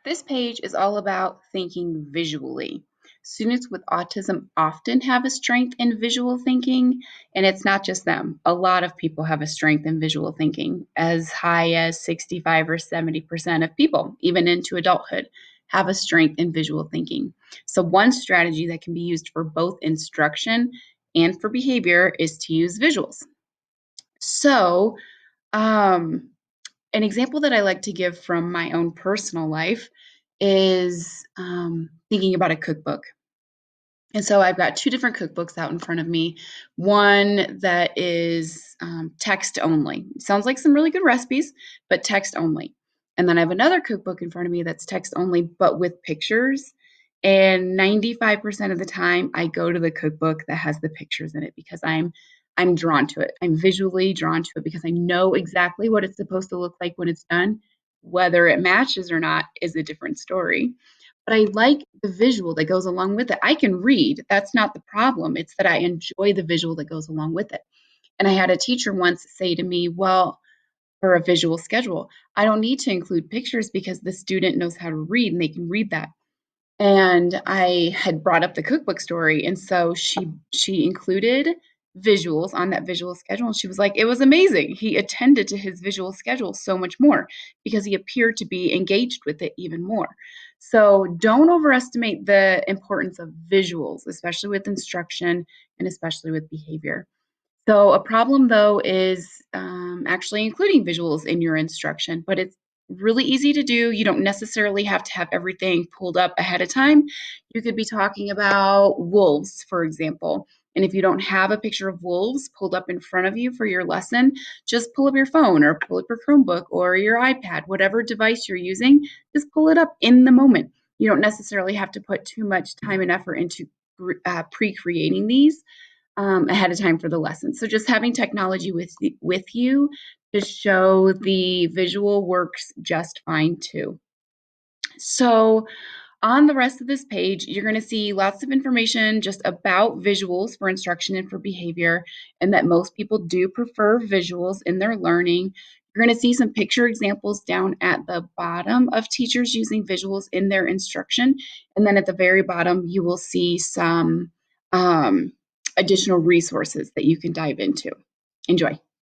This page is all about thinking visually. Students with autism often have a strength in visual thinking, and it's not just them. A lot of people have a strength in visual thinking, as high as 65 or 70% of people, even into adulthood, have a strength in visual thinking. So, one strategy that can be used for both instruction and for behavior is to use visuals. So, um, an example that I like to give from my own personal life is thinking about a cookbook. And so I've got two different cookbooks out in front of me. One that is text only. Sounds like some really good recipes, but text only. And then I have another cookbook in front of me that's text only, but with pictures. And 95% of the time, I go to the cookbook that has the pictures in it because I'm drawn to it. I'm visually drawn to it because I know exactly what it's supposed to look like when it's done. Whether it matches or not is a different story, but I like the visual that goes along with it. I can read, that's not the problem. It's that I enjoy the visual that goes along with it. And I had a teacher once say to me, well, for a visual schedule, I don't need to include pictures because the student knows how to read and they can read that. And I had brought up the cookbook story, and so she included visuals on that visual schedule, and she was like, "It was amazing. He attended to his visual schedule so much more because he appeared to be engaged with it even more." So don't overestimate the importance of visuals, especially with instruction and especially with behavior. So a problem though is actually including visuals in your instruction, but it's really easy to do. You don't necessarily have to have everything pulled up ahead of time. You could be talking about wolves, for example. And if you don't have a picture of wolves pulled up in front of you for your lesson, just pull up your phone or pull up your Chromebook or your iPad, whatever device you're using, just pull it up in the moment. You don't necessarily have to put too much time and effort into pre-creating these ahead of time for the lesson. So just having technology with you to show the visual works just fine too. So on the rest of this page, you're going to see lots of information just about visuals for instruction and for behavior, and that most people do prefer visuals in their learning. You're going to see some picture examples down at the bottom of teachers using visuals in their instruction. And then at the very bottom, you will see some additional resources that you can dive into. Enjoy.